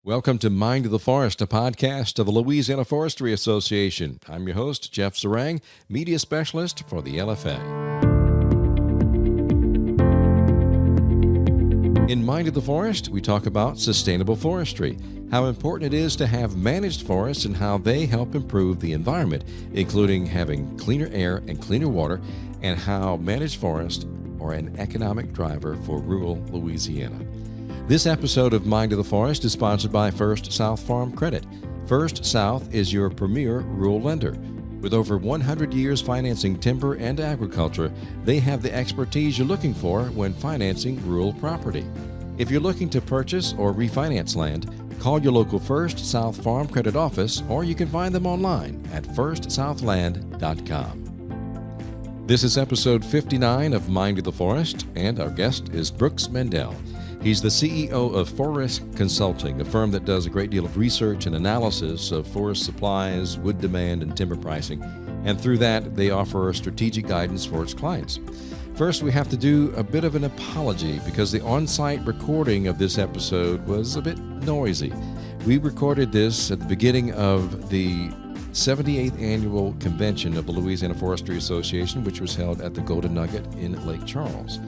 Welcome to Mind of the Forest, a podcast of the Louisiana Forestry Association. I'm your host, Jeff Zeringue, media specialist for the LFA. In Mind of the Forest, we talk about sustainable forestry, how important it is to have managed forests and how they help improve the environment, including having cleaner air and cleaner water, and how managed forests are an economic driver for rural Louisiana. This episode of Mind of the Forest is sponsored by First South Farm Credit. First South is your premier rural lender. With over 100 years financing timber and agriculture, they have the expertise you're looking for when financing rural property. If you're looking to purchase or refinance land, call your local First South Farm Credit office, or you can find them online at firstsouthland.com. This is episode 59 of Mind of the Forest, and our guest is Brooks Mendell. He's the CEO of Forisk Consulting, a firm that does a great deal of research and analysis of forest supplies, wood demand, and timber pricing. And through that, they offer strategic guidance for its clients. First, we have to do a bit of an apology because the on-site recording of this episode was a bit noisy. We recorded this at the beginning of the 78th Annual Convention of the Louisiana Forestry Association, which was held at the Golden Nugget in Lake Charles.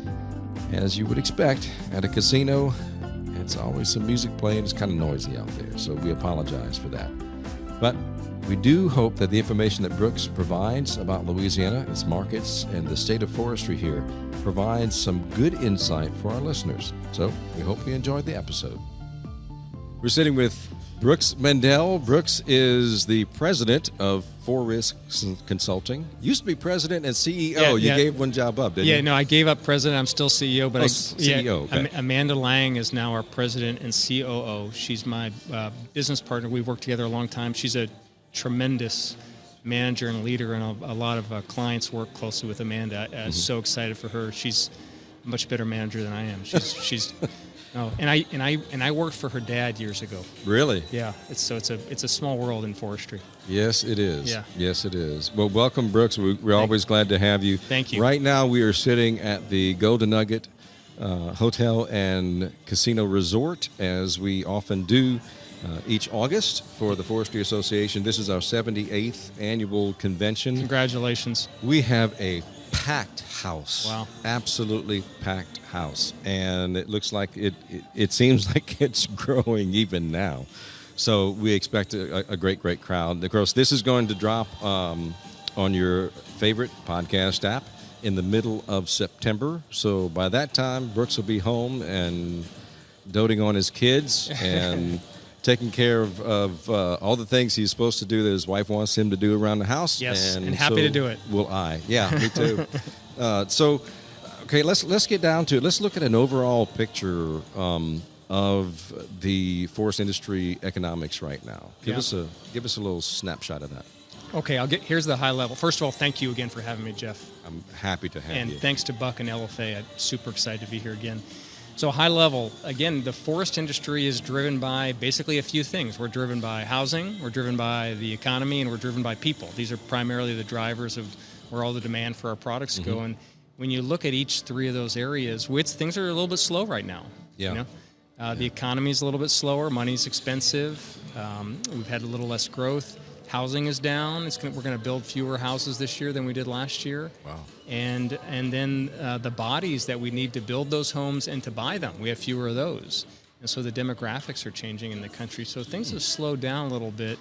As you would expect, at a casino, it's always some music playing. It's kind of noisy out there, so we apologize for that. But we do hope that the information that Brooks provides about Louisiana, its markets, and the state of forestry here provides some good insight for our listeners. So we hope you enjoyed the episode. We're sitting with Brooks Mendell. Brooks is the president of Forisk Consulting. Used to be president and CEO. You gave one job up, didn't you? Yeah, no, I gave up president. I'm still CEO. But CEO, okay. Amanda Lang is now our president and COO. She's my business partner. We've worked together a long time. She's a tremendous manager and leader, and a lot of clients work closely with Amanda. So excited for her. She's a much better manager than I am. She's Oh, and I worked for her dad years ago. Really? Yeah. It's a small world in forestry. Yes, it is. Yeah. Yes, it is. Well, welcome, Brooks. We're always glad to have you. Thank you. Right now, we are sitting at the Golden Nugget Hotel and Casino Resort, as we often do each August for the Forestry Association. This is our 78th annual convention. Congratulations. We have a packed house. Wow. Absolutely packed house. And it looks like it seems like it's growing even now. So we expect a great crowd. Of course, this is going to drop on your favorite podcast app in the middle of September. So by that time, Brooks will be home and doting on his kids and taking care of all the things he's supposed to do that his wife wants him to do around the house. Yes, and happy to do it. Will I? Yeah, me too. Okay, let's get down to it. Let's look at an overall picture of the forest industry economics right now. Give us a little snapshot of that. Okay, here's the high level. First of all, thank you again for having me, Jeff. I'm happy to have you. And thanks to Buck and LFA. I'm super excited to be here again. So high level, again, the forest industry is driven by basically a few things. We're driven by housing, we're driven by the economy, and we're driven by people. These are primarily the drivers of where all the demand for our products go. And when you look at each three of those areas, things are a little bit slow right now. Yeah. You know? The economy is a little bit slower. Money's expensive. We've had a little less growth. Housing is down. We're going to build fewer houses this year than we did last year. Wow. And then the bodies that we need to build those homes and to buy them, we have fewer of those. And so the demographics are changing in the country. So things have slowed down a little bit.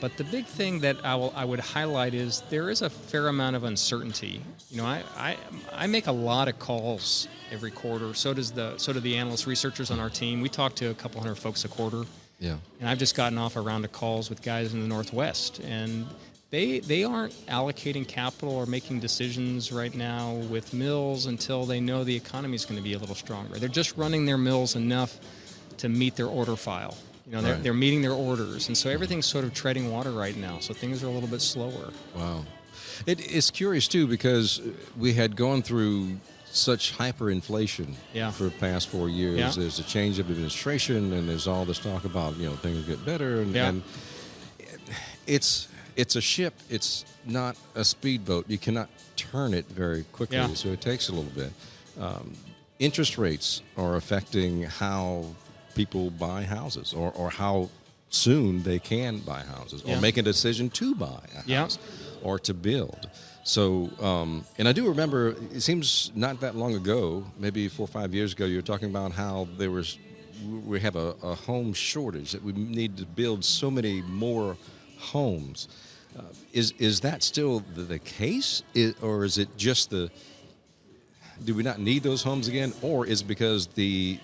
But the big thing that I would highlight is there is a fair amount of uncertainty. You know, I make a lot of calls every quarter. So do the analysts, researchers on our team. We talk to a couple hundred folks a quarter. Yeah. And I've just gotten off a round of calls with guys in the Northwest, and they aren't allocating capital or making decisions right now with mills until they know the economy is going to be a little stronger. They're just running their mills enough to meet their order file. You know, they're meeting their orders, and so everything's sort of treading water right now. So things are a little bit slower. Wow. It's curious too, because we had gone through such hyperinflation for the past 4 years. Yeah. There's a change of administration, and there's all this talk about things get better, and it's a ship. It's not a speedboat. You cannot turn it very quickly, so it takes a little bit. Interest rates are affecting how people buy houses, or how soon they can buy houses, or Yeah. make a decision to buy a house, or to build. So, and I do remember, it seems not that long ago, maybe 4 or 5 years ago, you were talking about how we have a home shortage, that we need to build so many more homes. Is that still the case, or is it just do we not need those homes again, or is it because the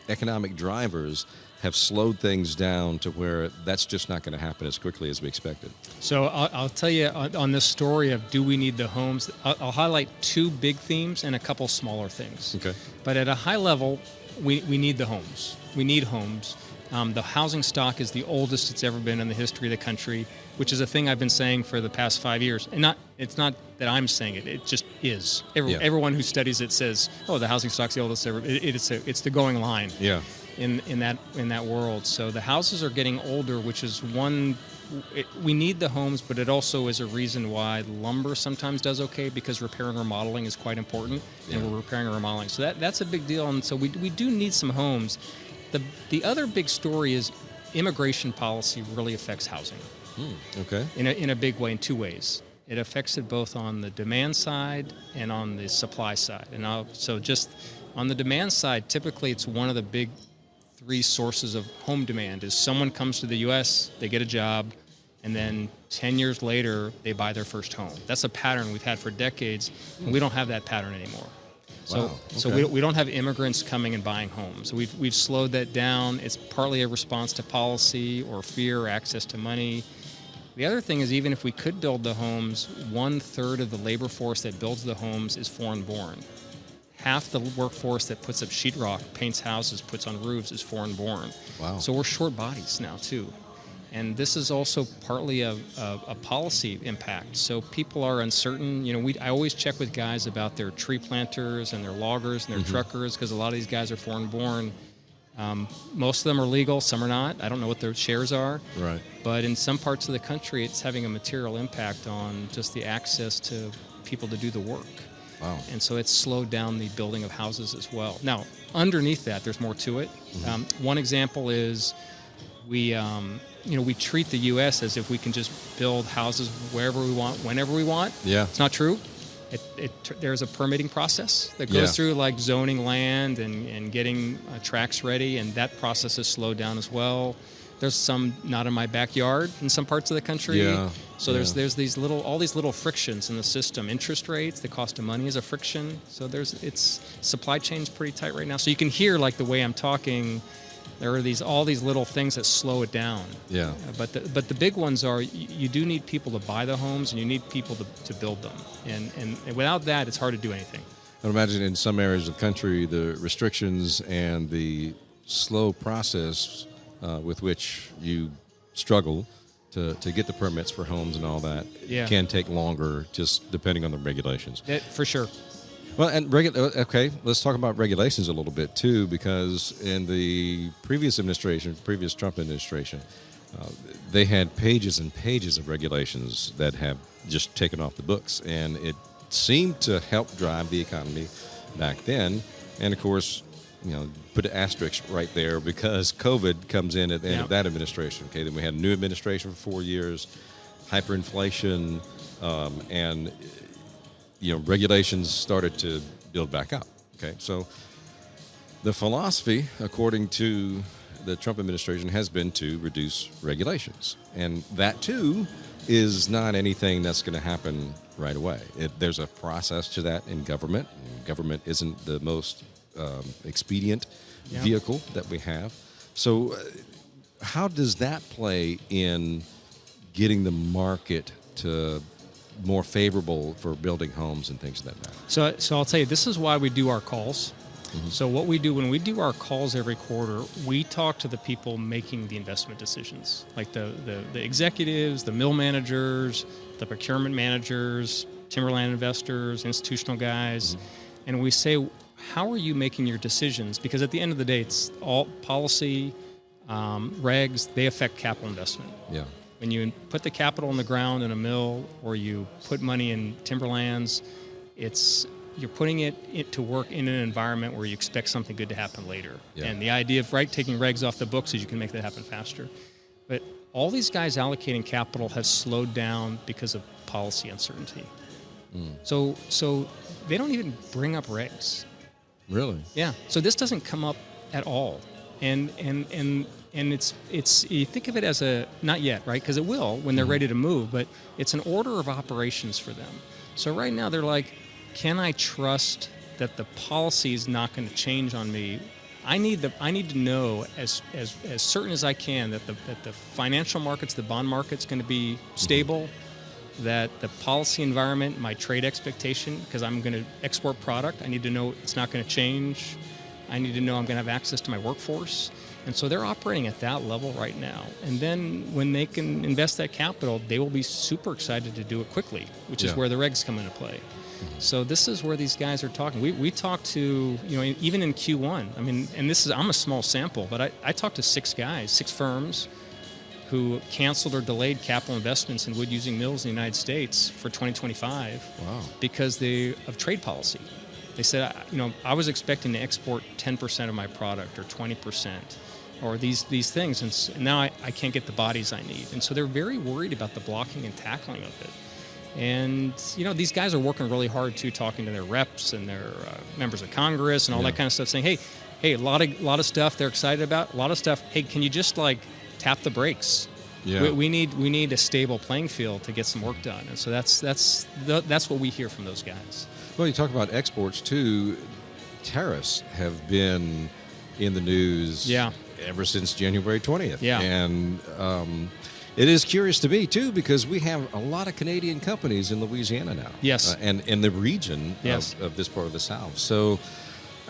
economic drivers have slowed things down to where that's just not going to happen as quickly as we expected? So I'll tell you on this story of do we need the homes, I'll highlight two big themes and a couple smaller things. Okay. But at a high level, we need the homes. We need homes. The housing stock is the oldest it's ever been in the history of the country, which is a thing I've been saying for the past 5 years. And it's not that I'm saying it; it just is. Everyone who studies it says, "Oh, the housing stock's the oldest ever." It's the going line. Yeah. In that world. So the houses are getting older, which is one. We need the homes, but it also is a reason why lumber sometimes does okay, because repair and remodeling is quite important, and we're repairing and remodeling. So that's a big deal, and so we do need some homes. The other big story is immigration policy really affects housing. Okay. In a big way, in two ways. It affects it both on the demand side and on the supply side. And so just on the demand side, typically it's one of the big three sources of home demand is someone comes to the U.S., they get a job, and then 10 years later, they buy their first home. That's a pattern we've had for decades, and we don't have that pattern anymore. So, Wow. Okay. so we don't have immigrants coming and buying homes. So we've slowed that down. It's partly a response to policy or fear or access to money. The other thing is, even if we could build the homes, 1/3 of the labor force that builds the homes is foreign-born. Half the workforce that puts up sheetrock, paints houses, puts on roofs is foreign-born. Wow. So we're short bodies now too. And this is also partly a policy impact. So people are uncertain. I always check with guys about their tree planters and their loggers and their truckers, because a lot of these guys are foreign-born. Most of them are legal, some are not. I don't know what their shares are. Right. But in some parts of the country, it's having a material impact on just the access to people to do the work. Wow. And so it's slowed down the building of houses as well. Now, underneath that, there's more to it. One example is we treat the U.S. as if we can just build houses wherever we want, whenever we want. Yeah. It's not true. There's a permitting process that goes through, like zoning land and getting tracks ready, and that process is slowed down as well. There's some not in my backyard in some parts of the country. Yeah. So there's all these little frictions in the system. Interest rates, the cost of money is a friction. So supply chain's pretty tight right now. So you can hear, like, the way I'm talking, there are all these little things that slow it down. Yeah. But the big ones are you do need people to buy the homes, and you need people to build them. And without that, it's hard to do anything. I imagine in some areas of the country, the restrictions and the slow process with which you struggle to get the permits for homes and all that can take longer, just depending on the regulations. For sure. Well, and okay, let's talk about regulations a little bit too, because in the previous Trump administration, they had pages and pages of regulations that have just taken off the books, and it seemed to help drive the economy back then. And of course, put an asterisk right there, because COVID comes in at the end of that administration. Okay, then we had a new administration for 4 years, hyperinflation, and regulations started to build back up. Okay, so the philosophy, according to the Trump administration, has been to reduce regulations, and that too is not anything that's going to happen right away. There's a process to that in government. Government isn't the most expedient vehicle that we have. So how does that play in getting the market to more favorable for building homes and things like that? So I'll tell you, this is why we do our calls. So what we do when we do our calls every quarter, we talk to the people making the investment decisions, like the executives, the mill managers, the procurement managers, timberland investors, institutional guys, and we say, how are you making your decisions? Because at the end of the day, it's all policy, regs, they affect capital investment. Yeah. When you put the capital in the ground in a mill, or you put money in timberlands, it's you're putting it to work in an environment where you expect something good to happen later. Yeah. And the idea of taking regs off the books is you can make that happen faster. But all these guys allocating capital have slowed down because of policy uncertainty. So they don't even bring up regs. Really? Yeah. So this doesn't come up at all. And it's you think of it as not yet, right? Because it will when they're ready to move, but it's an order of operations for them. So right now they're like, can I trust that the policy is not going to change on me? I need to know as certain as I can that the financial markets, the bond market's going to be stable, that the policy environment, my trade expectation, because I'm going to export product, I need to know it's not going to change. I need to know I'm going to have access to my workforce. And so they're operating at that level right now. And then when they can invest that capital, they will be super excited to do it quickly, which is where the regs come into play. So this is where these guys are talking. We talked to, even in Q1, I mean, and I'm a small sample, but I talked to 6 firms who canceled or delayed capital investments in wood-using mills in the United States for 2025 because of trade policy. They said, I was expecting to export 10% of my product or 20% or these things, and now I can't get the bodies I need. And so they're very worried about the blocking and tackling of it. And, these guys are working really hard, too, talking to their reps and their members of Congress and all that kind of stuff, saying, hey, a lot of stuff they're excited about, a lot of stuff, hey, can you just, tap the brakes? Yeah. We need a stable playing field to get some work done. And so that's what we hear from those guys. Well, you talk about exports, too. Tariffs have been in the news ever since January 20th. Yeah. And it is curious to me, too, because we have a lot of Canadian companies in Louisiana now. Yes. And in the region Yes. of this part of the South. So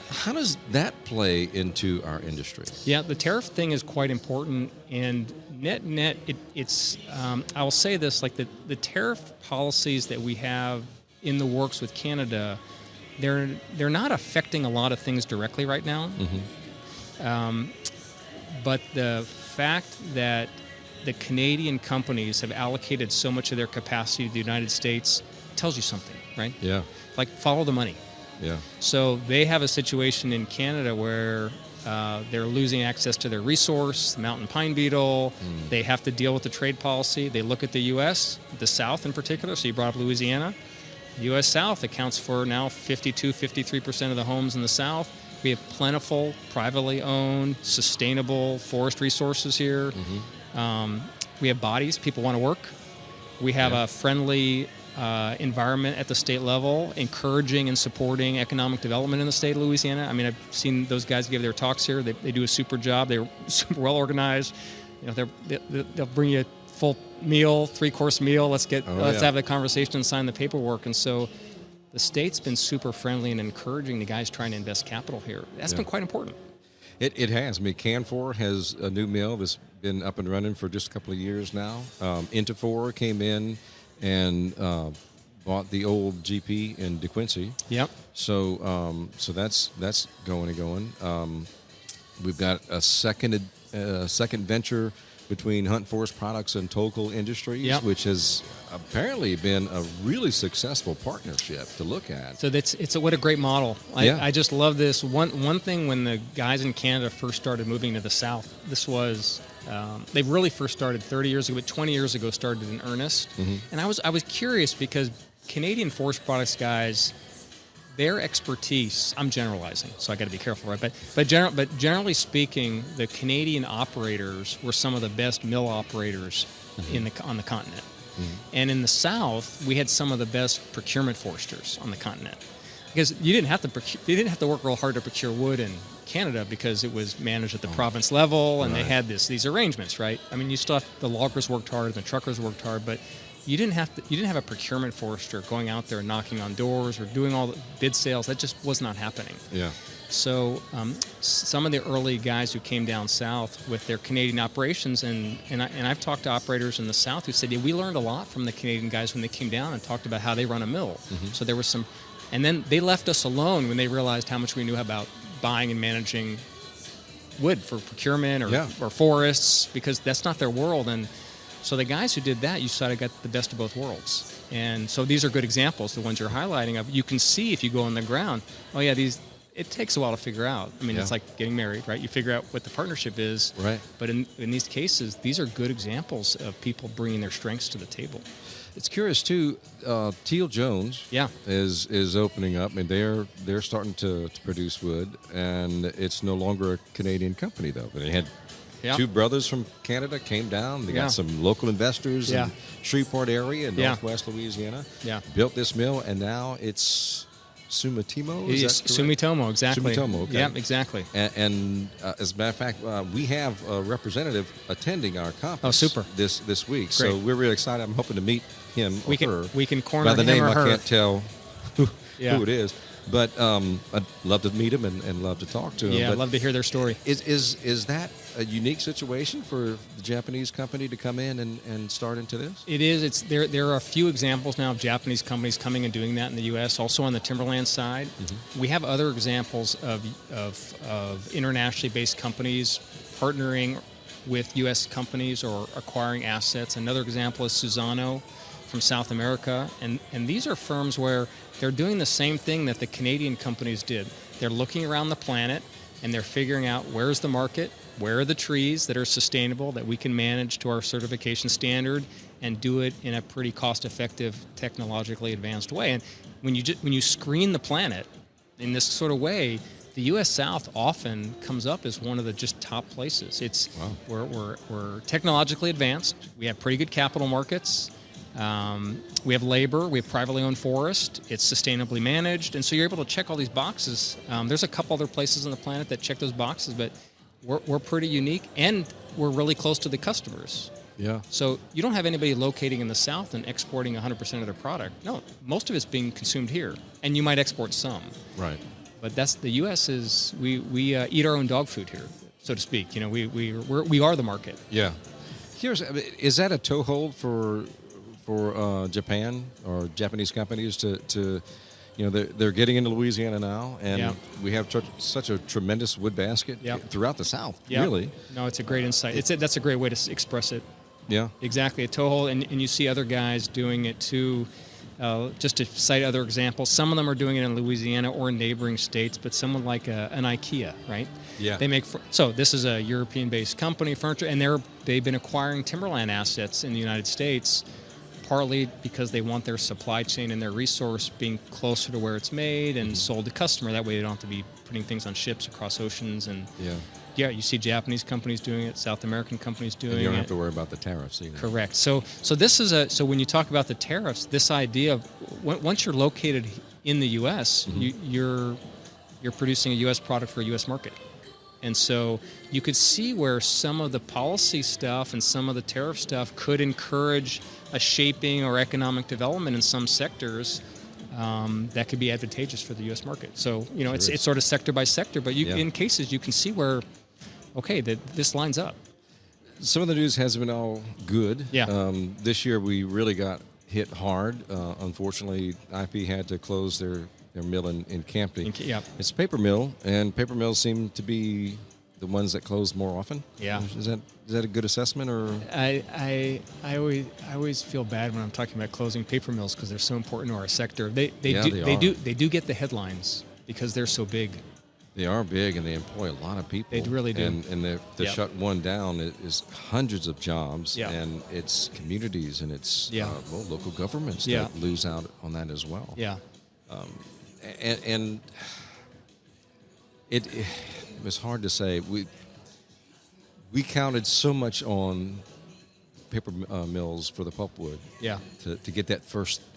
how does that play into our industry? Yeah, the tariff thing is quite important. And net, it's I will say this, the tariff policies that we have in the works with Canada, they're not affecting a lot of things directly right now. But the fact that the Canadian companies have allocated so much of their capacity to the United States tells you something, right? Yeah. Follow the money. Yeah. So they have a situation in Canada where they're losing access to their resource, the mountain pine beetle. They have to deal with the trade policy. They look at the U.S., the South in particular. So you brought up Louisiana. The U.S. South accounts for now 53% of the homes in the South. We have plentiful, privately owned, sustainable forest resources here. We have bodies. People want to work. We have a friendly environment at the state level, encouraging and supporting economic development in the state of Louisiana. I mean, I've seen those guys give their talks here. They do a super job. They're super well organized. They'll bring you a full meal, 3-course meal. Let's have the conversation and sign the paperwork. And so the state's been super friendly and encouraging the guys trying to invest capital here. That's been quite important. It has. I mean, Canfor has a new mill that's been up and running for just a couple of years now. Interfor came in and bought the old GP in DeQuincy. Yep. So that's going and going. We've got a second venture between Hunt Forest Products and Tokal Industries, which has apparently been a really successful partnership to look at. So what a great model. I just love this. One thing when the guys in Canada first started moving to the South, this was they really first started 30 years ago, but 20 years ago started in earnest. And I was curious because Canadian forest products guys, their expertise, I'm generalizing, so I got to be careful, right? But generally speaking, the Canadian operators were some of the best mill operators on the continent. And in the South, we had some of the best procurement foresters on the continent, because you didn't have to work real hard to procure wood in Canada because it was managed at the province level, and they had these arrangements, right? I mean, the loggers worked hard and the truckers worked hard, but you didn't have a procurement forester going out there and knocking on doors or doing all the bid sales. That just was not happening. Yeah. So some of the early guys who came down south with their Canadian operations, and I've talked to operators in the South who said, we learned a lot from the Canadian guys when they came down and talked about how they run a mill. So there was some, and then they left us alone when they realized how much we knew about buying and managing wood for procurement or forests, because that's not their world. And so the guys who did that, you sort of got the best of both worlds. And so these are good examples, the ones you're highlighting of. You can see if you go on the ground, oh yeah, it takes a while to figure out. I mean, it's like getting married, right? You figure out what the partnership is. Right. But in these cases, these are good examples of people bringing their strengths to the table. It's curious too. Teal Jones is opening up, and they're starting to produce wood, and it's no longer a Canadian company though. But they had two brothers from Canada came down. They got some local investors in Shreveport area in northwest Louisiana. Yeah, built this mill, and now it's Sumitomo. Sumitomo, exactly. Sumitomo, okay. Yeah, exactly. And as a matter of fact, we have a representative attending our conference. Oh, super. This week. Great. So we're really excited. I'm hoping to meet him or her. We can corner by the him name. or her. I can't tell who it is, but I'd love to meet him and love to talk to him. Yeah, but I'd love to hear their story. Is that a unique situation for the Japanese company to come in and start into this? It is. There are a few examples now of Japanese companies coming and doing that in the U.S. Also on the timberland side, we have other examples of internationally based companies partnering with U.S. companies or acquiring assets. Another example is Suzano from South America, and these are firms where they're doing the same thing that the Canadian companies did. They're looking around the planet and they're figuring out where's the market, where are the trees that are sustainable that we can manage to our certification standard and do it in a pretty cost-effective, technologically advanced way. And when you screen the planet in this sort of way, the U.S. South often comes up as one of the just top places. We're technologically advanced. We have pretty good capital markets. We have labor. We have privately owned forest. It's sustainably managed, and so you're able to check all these boxes. There's a couple other places on the planet that check those boxes, but we're pretty unique, and we're really close to the customers. Yeah. So you don't have anybody locating in the South and exporting 100% of their product. No, most of it's being consumed here, and you might export some. Right. But that's the U.S. is we eat our own dog food here, so to speak. You know, we are the market. Yeah. Is that a toehold for Japan or Japanese companies to they're getting into Louisiana now, and we have such a tremendous wood basket throughout the South. Really. No, it's a great insight. That's a great way to express it. Yeah. Exactly, a toehold, and you see other guys doing it too. Just to cite other examples, some of them are doing it in Louisiana or in neighboring states, but someone like an IKEA, right? Yeah. They make so this is a European-based company, furniture, and they've been acquiring timberland assets in the United States, partly because they want their supply chain and their resource being closer to where it's made and sold to customer. That way they don't have to be putting things on ships across oceans. And you see Japanese companies doing it, South American companies doing it. And you don't have to worry about the tariffs either. Correct. So this is so when you talk about the tariffs, this idea of once you're located in the U.S., you're producing a U.S. product for a U.S. market. And so you could see where some of the policy stuff and some of the tariff stuff could encourage a shaping or economic development in some sectors that could be advantageous for the U.S. market. So, it's sort of sector by sector, but in cases you can see where, that this lines up. Some of the news hasn't been all good. Yeah. This year we really got hit hard. Unfortunately, IP had to close their mill in Campton. It's a paper mill, and paper mills seem to be the ones that close more often. Yeah. Is that a good assessment, or? I always feel bad when I'm talking about closing paper mills because they're so important to our sector. They do get the headlines because they're so big. They are big, and they employ a lot of people. They really do. And to shut one down is hundreds of jobs, and it's communities, and it's local governments that lose out on that as well. Yeah. And it was hard to say. We counted so much on paper mills for the pulpwood. Yeah. To get that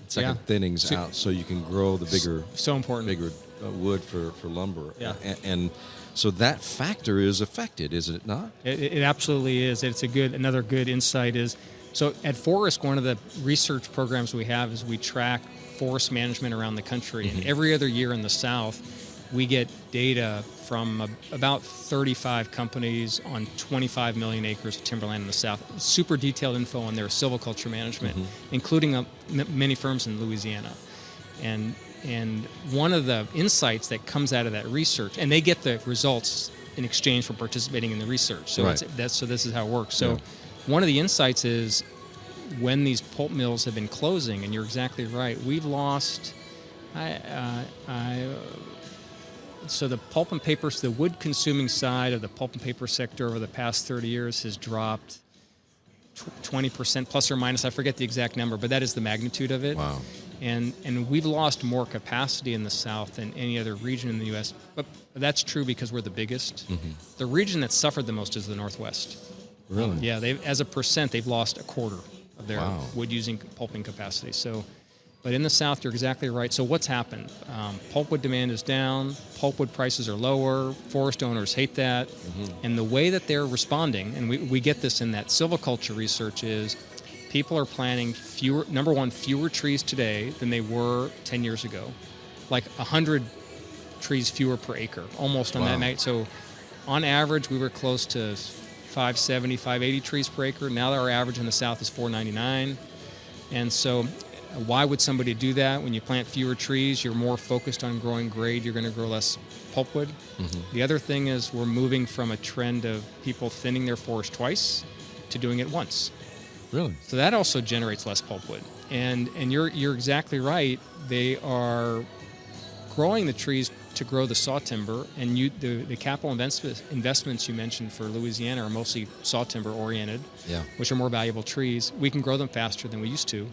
second thinnings out, so you can grow the bigger. So important. Bigger wood for lumber. Yeah. And so that factor is affected, is it not? It absolutely is. It's another good insight is. So at Forisk, one of the research programs we have is we track forest management around the country. And every other year in the South, we get data from about 35 companies on 25 million acres of timberland in the South. Super detailed info on their silviculture management, including many firms in Louisiana. And one of the insights that comes out of that research, and they get the results in exchange for participating in the research. So so this is how it works. So one of the insights is when these pulp mills have been closing, and you're exactly right, we've lost. So the pulp and paper, the wood-consuming side of the pulp and paper sector over the past 30 years has dropped 20% plus or minus. I forget the exact number, but that is the magnitude of it. Wow. And we've lost more capacity in the South than any other region in the U.S. But that's true because we're the biggest. Mm-hmm. The region that suffered the most is the Northwest. Really? Yeah. As a percent, they've lost a quarter of their Wow. wood-using pulping capacity. So, but in the South, you're exactly right. So what's happened? Pulpwood demand is down. Pulpwood prices are lower. Forest owners hate that. Mm-hmm. And the way that they're responding, and we get this in that silviculture research, is people are planting fewer trees today than they were 10 years ago. Like 100 trees fewer per acre, almost on that magnitude. So on average, we were close to 570, 580 trees per acre. Now our average in the South is 499. And so why would somebody do that? When you plant fewer trees, you're more focused on growing grade, you're going to grow less pulpwood. Mm-hmm. The other thing is we're moving from a trend of people thinning their forest twice to doing it once. Really? So that also generates less pulpwood. And you're exactly right. They are growing the trees to grow the saw timber, and the capital investments you mentioned for Louisiana are mostly saw timber oriented, which are more valuable trees. We can grow them faster than we used to.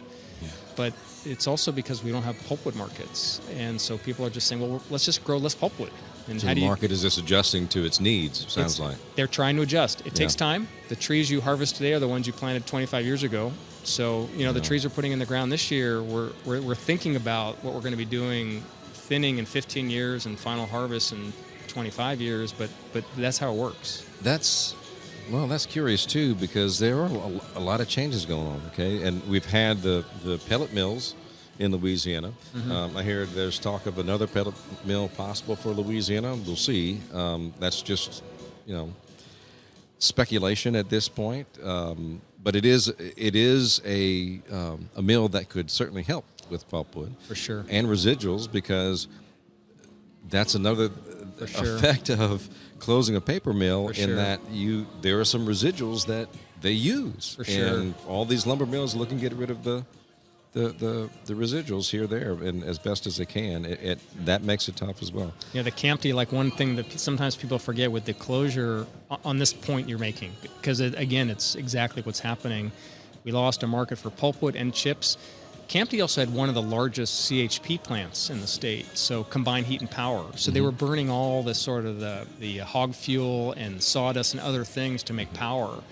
But it's also because we don't have pulpwood markets. And so people are just saying, well, let's just grow less pulpwood. And so the market is just adjusting to its needs, sounds like. They're trying to adjust. It takes time. The trees you harvest today are the ones you planted 25 years ago. So, the trees we're putting in the ground this year, we're thinking about what we're going to be doing thinning in 15 years and final harvest in 25 years, but that's how it works. That's curious too, because there are a lot of changes going on. Okay, and we've had the pellet mills in Louisiana. Mm-hmm. I hear there's talk of another pellet mill possible for Louisiana. We'll see. That's just speculation at this point. But it is a mill that could certainly help with pulpwood for sure, and residuals, because that's another effect of closing a paper mill, in that there are some residuals that they use, and all these lumber mills looking to get rid of the residuals here, there, and as best as they can. That makes it tough as well. Yeah, the Campty, like one thing that sometimes people forget with the closure on this point you're making, because again, it's exactly what's happening. We lost a market for pulpwood and chips. Campty also had one of the largest CHP plants in the state, so combined heat and power. So they were burning all the sort of the hog fuel and sawdust and other things to make power.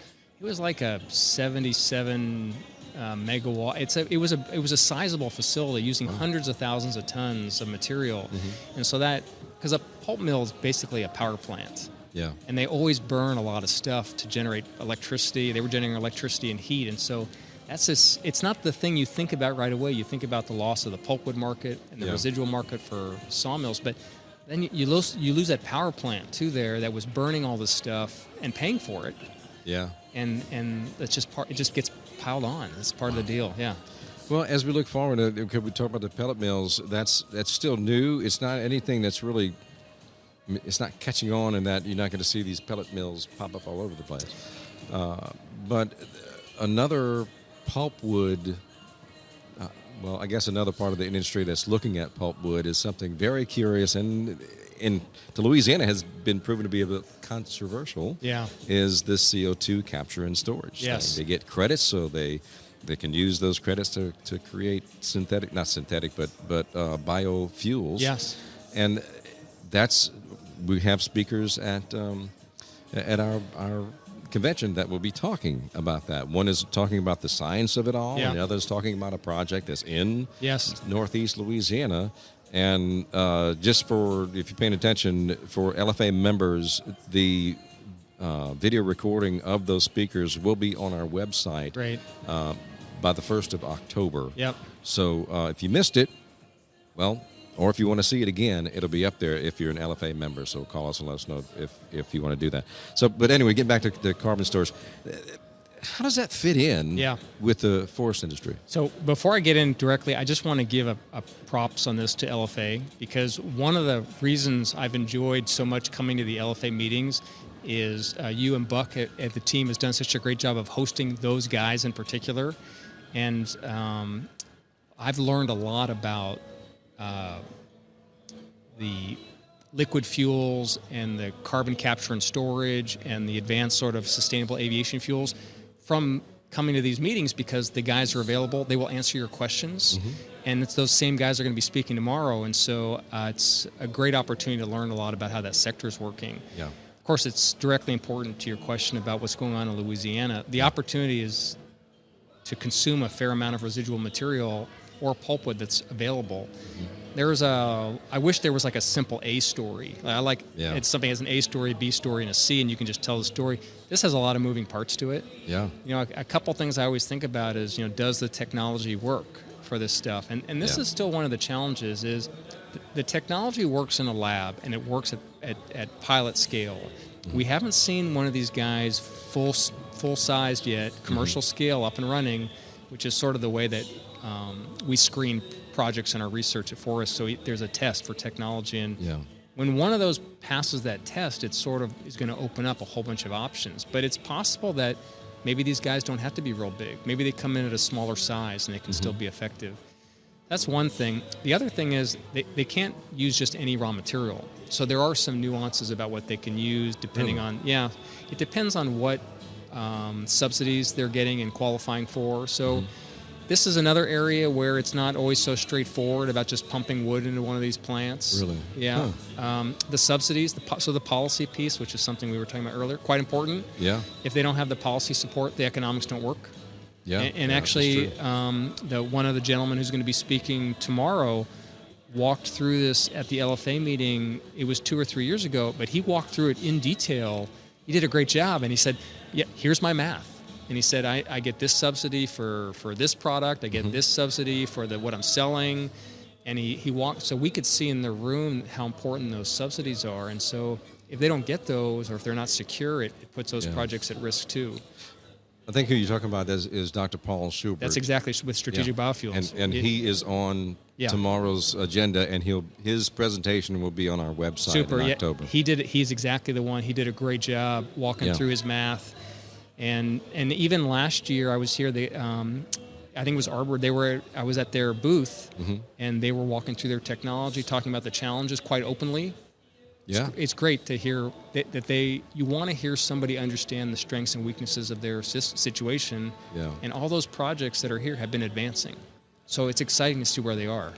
It was like a 77 megawatt. It was a sizable facility using hundreds of thousands of tons of material, and so that, because a pulp mill is basically a power plant. Yeah, and they always burn a lot of stuff to generate electricity. They were generating electricity and heat, and so. It's not the thing you think about right away. You think about the loss of the pulpwood market and the residual market for sawmills, but then you lose that power plant too there that was burning all this stuff and paying for it. Yeah. And that's just it just gets piled on. That's part of the deal. Yeah. Well, as we look forward, could we talk about the pellet mills? That's still new. It's not anything that's really. It's not catching on, in that you're not going to see these pellet mills pop up all over the place. But another pulpwood, I guess another part of the industry that's looking at pulpwood is something very curious, and to Louisiana has been proven to be a bit controversial. Yeah, is the CO2 capture and storage. Yes, they get credits, so they can use those credits to create but biofuels. Yes, and we have speakers at our convention that will be talking about that. One is talking about the science of it all, and the other is talking about a project that's in Northeast Louisiana. And just for, if you're paying attention, for LFA members, the video recording of those speakers will be on our website by the 1st of October. Yep. So if you missed it, or if you want to see it again, it'll be up there if you're an LFA member. So call us and let us know if you want to do that. So, but anyway, getting back to the carbon storage, how does that fit in with the forest industry? So before I get in directly, I just want to give a props on this to LFA, because one of the reasons I've enjoyed so much coming to the LFA meetings is you and Buck at the team has done such a great job of hosting those guys in particular. And I've learned a lot about the liquid fuels and the carbon capture and storage and the advanced sort of sustainable aviation fuels from coming to these meetings, because the guys are available. They will answer your questions. And it's those same guys are going to be speaking tomorrow. And so it's a great opportunity to learn a lot about how that sector is working. Yeah. Of course, it's directly important to your question about what's going on in Louisiana. The opportunity is to consume a fair amount of residual material or pulpwood that's available. I wish there was like a simple A story. It's something as an A story, B story, and a C, and you can just tell the story. This has a lot of moving parts to it. Yeah. A couple things I always think about is, does the technology work for this stuff? And this is still one of the challenges is the technology works in a lab and it works at pilot scale. We haven't seen one of these guys full-sized yet, commercial scale up and running, which is sort of the way that we screen projects in our research at Forest. So there's a test for technology, and when one of those passes that test, it sort of is going to open up a whole bunch of options. But it's possible that maybe these guys don't have to be real big. Maybe they come in at a smaller size and they can still be effective. That's one thing. The other thing is they can't use just any raw material. So there are some nuances about what they can use depending on, it depends on what subsidies they're getting and qualifying for. So this is another area where it's not always so straightforward about just pumping wood into one of these plants. Really? Yeah. The subsidies, so the policy piece, which is something we were talking about earlier, quite important. Yeah. If they don't have the policy support, the economics don't work. Yeah. And actually, one of the gentlemen who's going to be speaking tomorrow walked through this at the LFA meeting. It was 2 or 3 years ago, but he walked through it in detail. He did a great job, and he said, "Yeah, here's my math." And he said, I get this subsidy for this product. I get this subsidy for what I'm selling. And he walked, so we could see in the room how important those subsidies are. And so if they don't get those, or if they're not secure, it puts those projects at risk too. I think who you're talking about is Dr. Paul Schubert. That's exactly with strategic biofuels. And he is on tomorrow's agenda, and his presentation will be on our website in October. He's exactly the one. He did a great job walking through his math. And even last year I was here. I think it was Arbor. I was at their booth, and they were walking through their technology, talking about the challenges quite openly. Yeah, it's great to hear that you want to hear somebody understand the strengths and weaknesses of their situation. Yeah, and all those projects that are here have been advancing, so it's exciting to see where they are.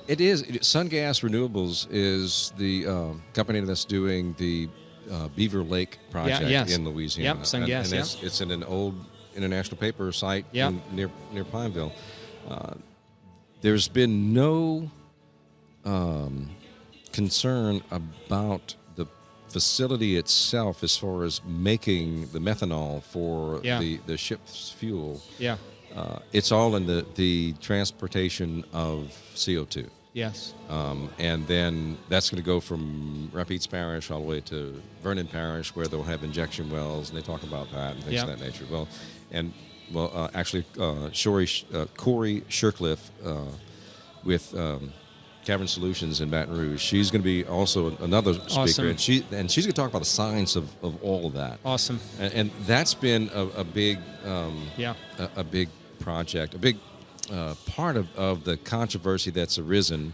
It is. Sungas Renewables is the company that's doing the Beaver Lake project in Louisiana. Yep, Sungas. And it's in an old International Paper site near Pineville. There's been no concern about the facility itself as far as making the methanol for the ship's fuel. Yeah. It's all in the transportation of CO2. Yes. And then that's going to go from Rapides Parish all the way to Vernon Parish, where they'll have injection wells, and they talk about that and things of that nature. Actually, Corey Shercliffe with Cavern Solutions in Baton Rouge, she's going to be also another speaker, awesome. and she's going to talk about the science of all of that. Awesome. And that's been a big a big project, a big part of the controversy that's arisen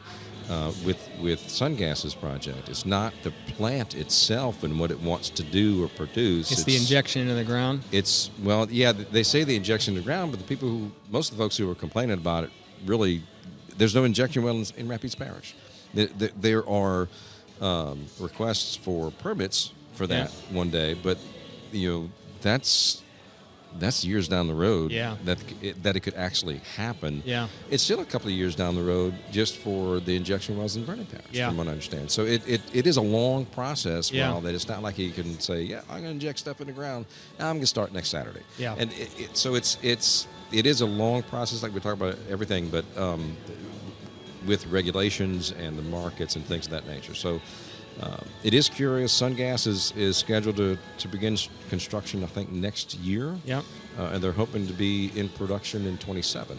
with Sungas's project. It's not the plant itself and what it wants to do or produce. It's the injection into the ground. They say the injection into the ground, but most of the folks who are complaining about it, really, there's no injection well in Rapides Parish. There are requests for permits for that one day, but that's years down the road that it could actually happen. Yeah. It's still a couple of years down the road just for the injection wells in Vernon Parish, from what I understand. So it is a long process for all that. It's not like you can say, I'm going to inject stuff in the ground. Now I'm going to start next Saturday. Yeah. And it is a long process, like we talk about everything, but with regulations and the markets and things of that nature. So it is curious. Sungas is scheduled to begin construction, I think, next year. Yeah. And they're hoping to be in production in 27.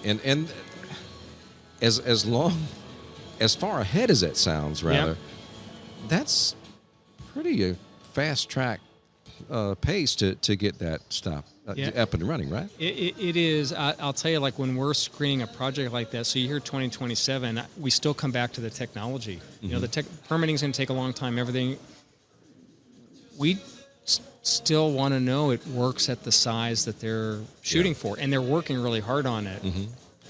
And as far ahead as that sounds, rather, that's pretty a fast track pace to get that stuff up and running, right? It is. I'll tell you, like when we're screening a project like that, so you hear 2027, we still come back to the technology. Mm-hmm. You know, permitting is going to take a long time. Everything. We still want to know it works at the size that they're shooting for, and they're working really hard on it. Mm-hmm.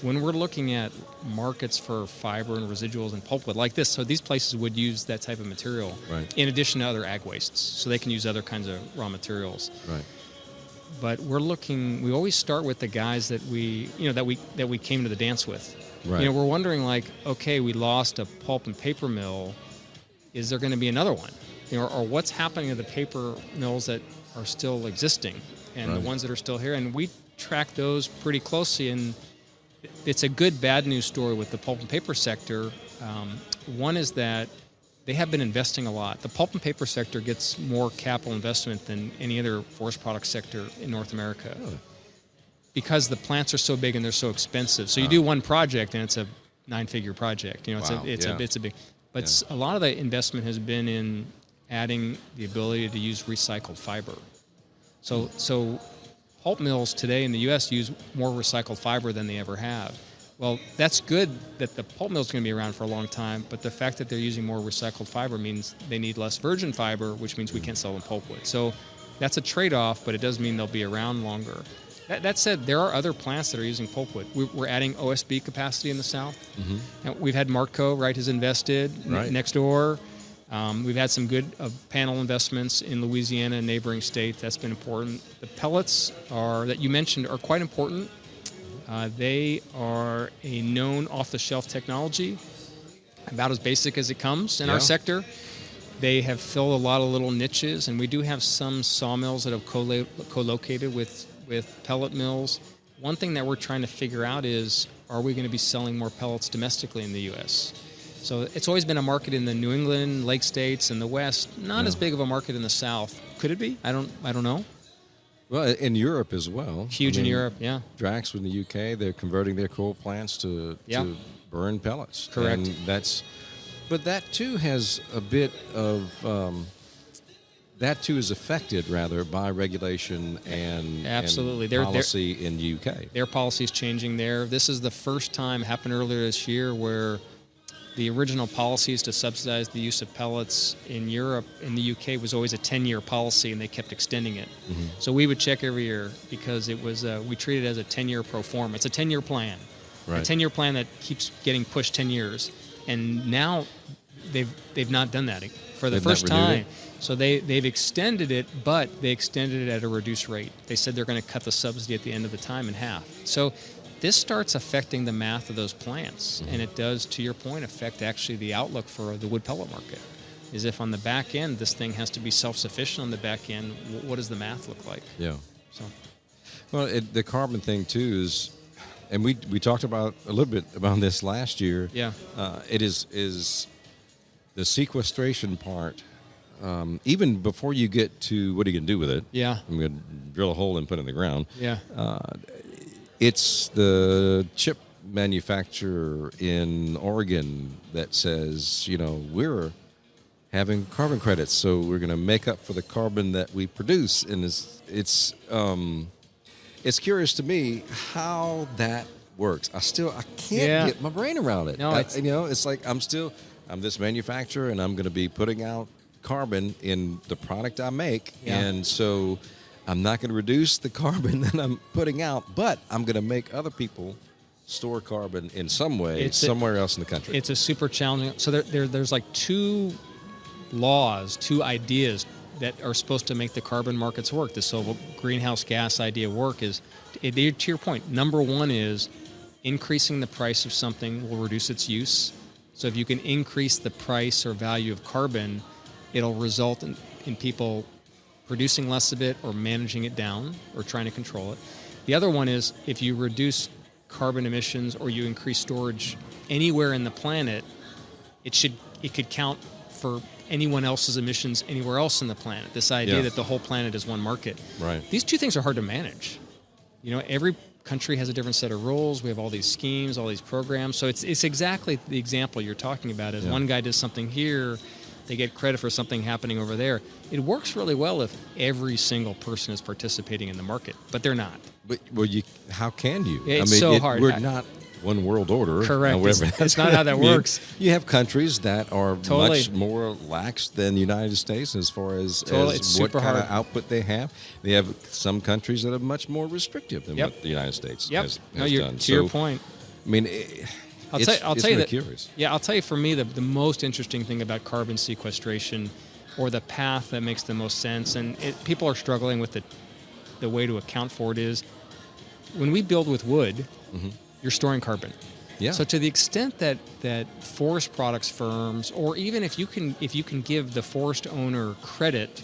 When we're looking at markets for fiber and residuals and pulpwood like this, so these places would use that type of material in addition to other ag wastes, so they can use other kinds of raw materials. Right. But we always start with the guys that we came to the dance with. Right. You know, we're wondering like, okay, we lost a pulp and paper mill. Is there going to be another one? You know, or what's happening to the paper mills that are still existing and the ones that are still here? And we track those pretty closely, and it's a good bad news story with the pulp and paper sector. One is that they have been investing a lot. The pulp and paper sector gets more capital investment than any other forest product sector in North America. Really? Because the plants are so big and they're so expensive. So you do one project and it's a 9-figure project. You know, it's a big. But a lot of the investment has been in adding the ability to use recycled fiber. So pulp mills today in the U.S. use more recycled fiber than they ever have. Well, that's good that the pulp mill is going to be around for a long time, but the fact that they're using more recycled fiber means they need less virgin fiber, which means we can't sell them pulpwood. So that's a trade-off, but it does mean they'll be around longer. That said, there are other plants that are using pulpwood. We're adding OSB capacity in the south. Mm-hmm. Now, we've had Martco, has invested next door. We've had some good panel investments in Louisiana and neighboring states. That's been important. The pellets that you mentioned are quite important. They are a known off-the-shelf technology, about as basic as it comes in our sector. They have filled a lot of little niches, and we do have some sawmills that have co-located with pellet mills. One thing that we're trying to figure out is, are we going to be selling more pellets domestically in the U.S.? So it's always been a market in the New England, Lake States, and the West. Not as big of a market in the South. Could it be? I don't know. Well, in Europe as well. Huge in Europe, yeah. Drax in the UK, they're converting their coal plants to burn pellets. Correct. And but that too has a bit of that too is affected rather by regulation and absolutely and policy in the UK. Their policy is changing there. This is the first time, happened earlier this year, where the original policies to subsidize the use of pellets in Europe, in the UK, was always a 10-year policy, and they kept extending it. Mm-hmm. So we would check every year because it was we treat it as a 10-year pro forma. It's a 10-year plan, a 10-year plan that keeps getting pushed 10 years. And now they've not done that for the first time. So they've extended it, but they extended it at a reduced rate. They said they're going to cut the subsidy at the end of the time in half. So this starts affecting the math of those plants, and it does, to your point, affect actually the outlook for the wood pellet market. Is if on the back end this thing has to be self-sufficient on the back end, what does the math look like? Yeah. So, well, the carbon thing too is, and we talked about a little bit about this last year. Yeah. It is the sequestration part. Even before you get to what are you going to do with it? Yeah. I'm going to drill a hole and put it in the ground. Yeah. It's the chip manufacturer in Oregon that says, we're having carbon credits, so we're going to make up for the carbon that we produce. And it's curious to me how that works. I can't get my brain around it. No, it's like I'm this manufacturer, and I'm going to be putting out carbon in the product I make, and so I'm not going to reduce the carbon that I'm putting out, but I'm going to make other people store carbon in some way somewhere else in the country. It's a super challenging. So there's like two ideas that are supposed to make the carbon markets work. This whole greenhouse gas idea work is, to your point, number one is increasing the price of something will reduce its use. So if you can increase the price or value of carbon, it'll result in people producing less of it or managing it down or trying to control it. The other one is if you reduce carbon emissions or you increase storage anywhere in the planet, it could count for anyone else's emissions anywhere else in the planet. This idea that the whole planet is one market. Right. These two things are hard to manage. Every country has a different set of rules. We have all these schemes, all these programs. So it's exactly the example you're talking about. Is one guy does something here, they get credit for something happening over there. It works really well if every single person is participating in the market, but they're not. But how can you? It's so hard. We're not one world order. Correct. However, it's not how that works. You have countries that are Totally. much more lax than the United States as far as, Totally. It's what super kind of hard. output they have. They have some countries that are much more restrictive than what the United States has done. To your point. I mean, I'll it's tell you really that. curious. Yeah, I'll tell you. For me, the most interesting thing about carbon sequestration, or the path that makes the most sense, and people are struggling with the way to account for it, is when we build with wood, you're storing carbon. Yeah. So to the extent that forest products firms, or even if you can give the forest owner credit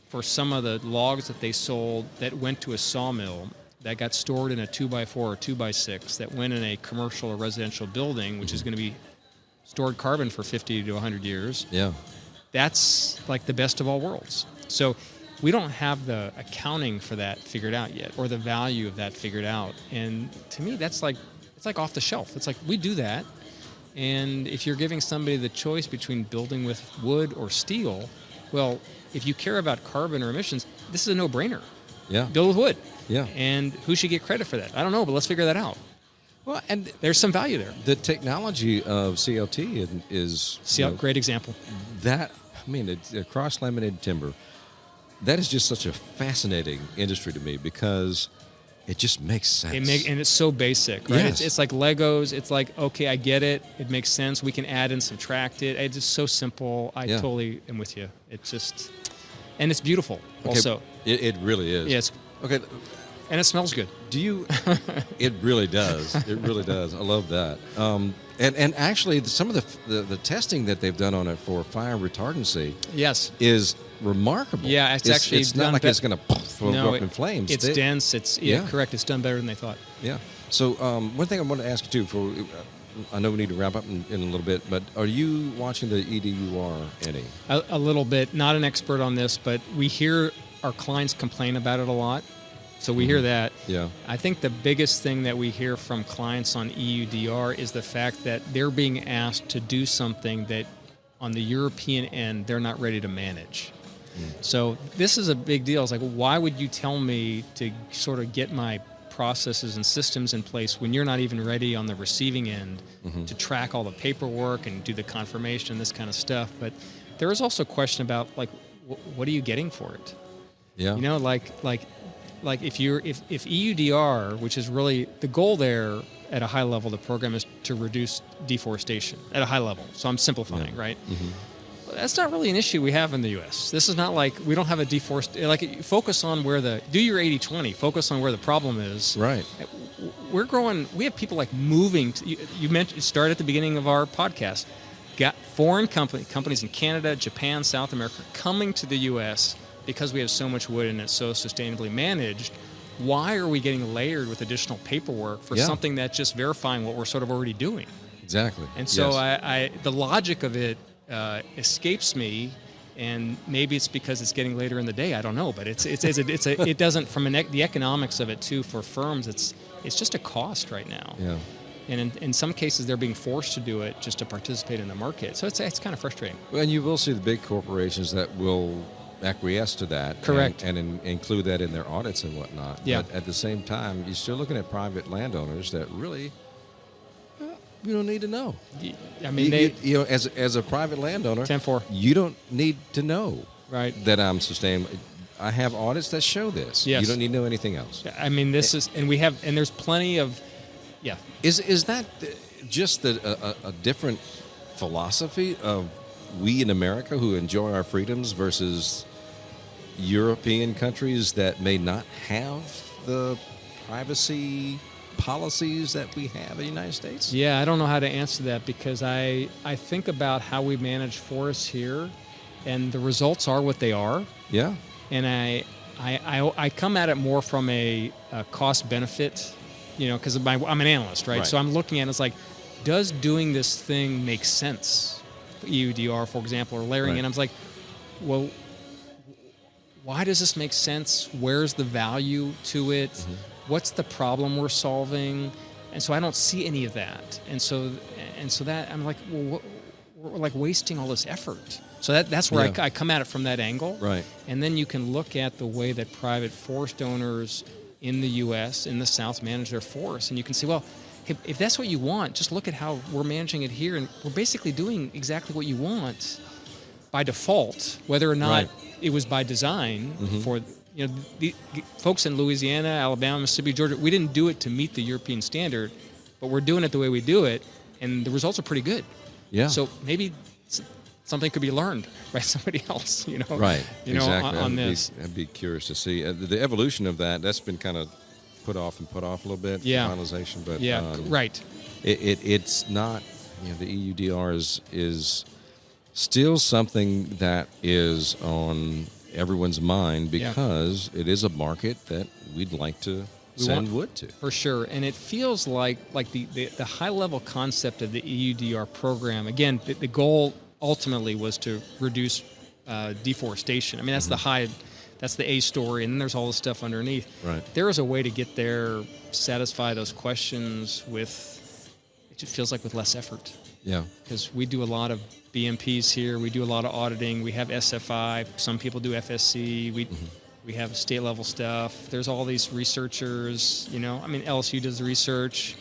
for some of the logs that they sold that went to a sawmill, that got stored in a 2x4 or 2x6, that went in a commercial or residential building, which is going to be stored carbon for 50 to 100 years. Yeah. That's like the best of all worlds. So we don't have the accounting for that figured out yet, or the value of that figured out. And to me, it's like off the shelf. It's like, we do that. And if you're giving somebody the choice between building with wood or steel, well, if you care about carbon or emissions, this is a no-brainer. Yeah. Build with wood. Yeah. And who should get credit for that? I don't know, but let's figure that out. Well, and There's some value there. the technology of CLT is Great example. that. I mean, it's a cross-laminated timber. That is just such a fascinating industry to me because it just makes sense. And it's so basic, right? Yes. It's like Legos. It's like, okay, I get it. It makes sense. We can add and subtract it. It's just so simple. I totally am with you. It's just, and it's beautiful also. It really is. Yes. Okay. And it smells good. Do you? It really does. It really does. I love that. And actually, some of the testing that they've done on it for fire retardancy, Yes, is remarkable. Yeah, it's actually it's not done like it's going to go up in flames. It's dense. It's correct. It's done better than they thought. Yeah. So one thing I want to ask you too, I know we need to wrap up in a little bit, but are you watching the EDUR any? A little bit. Not an expert on this, but we hear our clients complain about it a lot. So we hear that. Yeah. I think the biggest thing that we hear from clients on EUDR is the fact that they're being asked to do something that on the European end, they're not ready to manage. So this is a big deal. It's like, why would you tell me to sort of get my processes and systems in place when you're not even ready on the receiving end to track all the paperwork and do the confirmation, this kind of stuff? But there is also a question about, like, what are you getting for it? Yeah. You know, like if EUDR, which is really the goal there at a high level, the program is to reduce deforestation at a high level. So I'm simplifying, right? That's not really an issue we have in the U.S. This is not like we don't have a deforestation. Focus on where do your 80-20. Focus on where the problem is. Right. We're growing. We have people like moving. You mentioned, start at the beginning of our podcast. Got foreign companies in Canada, Japan, South America coming to the U.S. because we have so much wood and it's so sustainably managed. Why are we getting layered with additional paperwork for something that's just verifying what we're sort of already doing? Exactly. And so the logic of it escapes me, and maybe it's because it's getting later in the day. I don't know, but it doesn't, from the economics of it too, for firms, it's just a cost right now. Yeah. And in some cases, they're being forced to do it just to participate in the market. So it's kind of frustrating. Well, and you will see the big corporations that will acquiesce to that. Correct. And include that in their audits and whatnot. Yeah. But at the same time, you're still looking at private landowners that really, you don't need to know. I mean, as a private landowner, 10-4. You don't need to know right that I'm sustainable. I have audits that show this. Yes. You don't need to know anything else. I mean, and there's plenty of, yeah. Is that just a different philosophy of we in America who enjoy our freedoms versus European countries that may not have the privacy policies that we have in the United States? Yeah, I don't know how to answer that, because I think about how we manage forests here, and the results are what they are. Yeah. And I come at it more from a cost benefit, because I'm an analyst, right? So I'm looking at it, it's like, does doing this thing make sense? EUDR, for example, or layering in. I was like, well, why does this make sense? Where's the value to it? What's the problem we're solving? And so I don't see any of that. And so that I'm like, well, we're like wasting all this effort. So that's where Yeah. I come at it from that angle. Right. And then you can look at the way that private forest owners in the U.S., in the South, manage their forests. And you can say, well, if that's what you want, just look at how we're managing it here. And we're basically doing exactly what you want by default, whether or not Right. it was by design for, the folks in Louisiana, Alabama, Mississippi, Georgia. We didn't do it to meet the European standard, but we're doing it the way we do it. And the results are pretty good. Yeah. So maybe something could be learned by somebody else, Right. Exactly. on this. I'd be curious to see the evolution of that. That's been kind of put off a little bit. Yeah. Finalization, but Yeah, right. It's not. The EUDR is still something that is on everyone's mind because it is a market that we'd like to send wood to. For sure. And it feels like the high-level concept of the EUDR program, again, the goal ultimately was to reduce deforestation. I mean, that's the A story, and then there's all the stuff underneath. Right. There is a way to get there, satisfy those questions it just feels like with less effort. Yeah. Because we do a lot of BMPs here. We do a lot of auditing. We have SFI. Some people do FSC. We have state-level stuff. There's all these researchers, LSU does the research.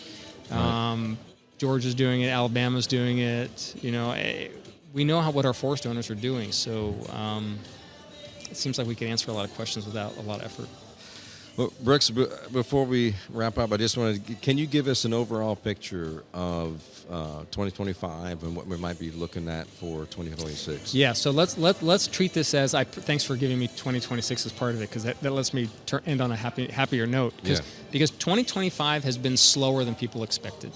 Right. Georgia's doing it. Alabama's doing it. We know what our forest owners are doing. So it seems like we can answer a lot of questions without a lot of effort. Well, Brooks, before we wrap up, I just can you give us an overall picture of 2025 and what we might be looking at for 2026? Yeah, so let's treat this as thanks for giving me 2026 as part of it, because that lets me end on a happier note. Because 2025 has been slower than people expected.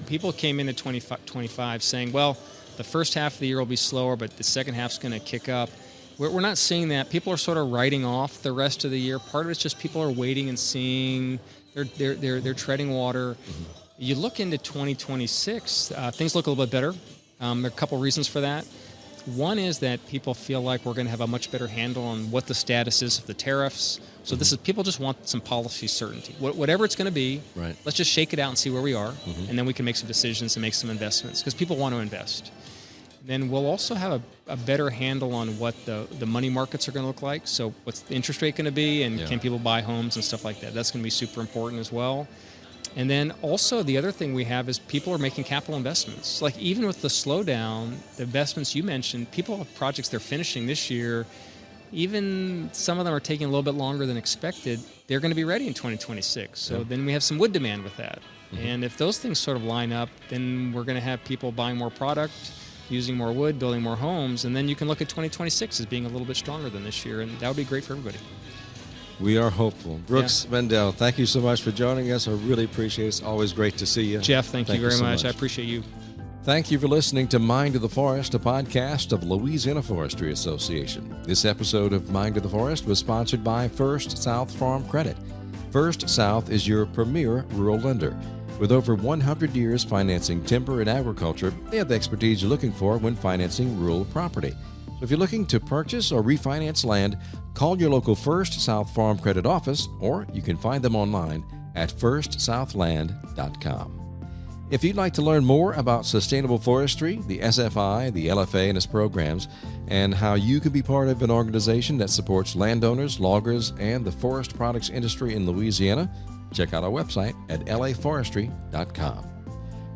People came into 2025 saying, well, the first half of the year will be slower, but the second half's going to kick up. We're not seeing that. People are sort of writing off the rest of the year. Part of it's just people are waiting and seeing. They're treading water. Mm-hmm. You look into 2026, things look a little bit better. There are a couple reasons for that. One is that people feel like we're going to have a much better handle on what the status is of the tariffs. So this is people just want some policy certainty. Whatever it's going to be, right. Let's just shake it out and see where we are, and then we can make some decisions and make some investments, because people want to invest. Then we'll also have a better handle on what the money markets are going to look like. So what's the interest rate going to be, and can people buy homes and stuff like that? That's going to be super important as well. And then also the other thing we have is people are making capital investments. Like even with the slowdown, the investments you mentioned, people have projects they're finishing this year. Even some of them are taking a little bit longer than expected. They're going to be ready in 2026. So then we have some wood demand with that. And if those things sort of line up, then we're going to have people buying more product, using more wood, building more homes, and then you can look at 2026 as being a little bit stronger than this year, and that would be great for everybody. We are hopeful. Brooks Mendell, thank you so much for joining us. I really appreciate it. It's always great to see you. Jeff, thank you very so much. I appreciate you. Thank you for listening to Mind of the Forest, a podcast of Louisiana Forestry Association. This episode of Mind of the Forest was sponsored by First South Farm Credit. First South is your premier rural lender. With over 100 years financing timber and agriculture, they have the expertise you're looking for when financing rural property. So if you're looking to purchase or refinance land, call your local First South Farm Credit office, or you can find them online at firstsouthland.com. If you'd like to learn more about sustainable forestry, the SFI, the LFA, and its programs, and how you can be part of an organization that supports landowners, loggers, and the forest products industry in Louisiana, check out our website at laforestry.com.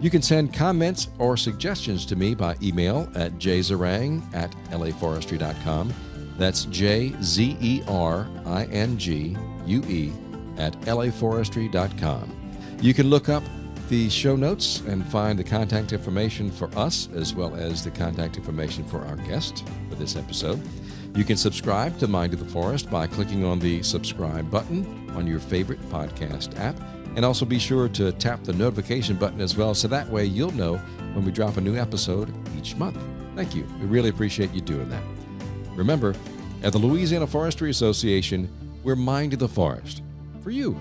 You can send comments or suggestions to me by email at jzeringue@laforestry.com. That's jzeringue@laforestry.com. You can look up the show notes and find the contact information for us, as well as the contact information for our guest for this episode. You can subscribe to Mind of the Forest by clicking on the subscribe button on your favorite podcast app, and also be sure to tap the notification button as well, so that way you'll know when we drop a new episode each month. Thank you. We really appreciate you doing that. Remember, at the Louisiana Forestry Association, we're Mind of the Forest for you.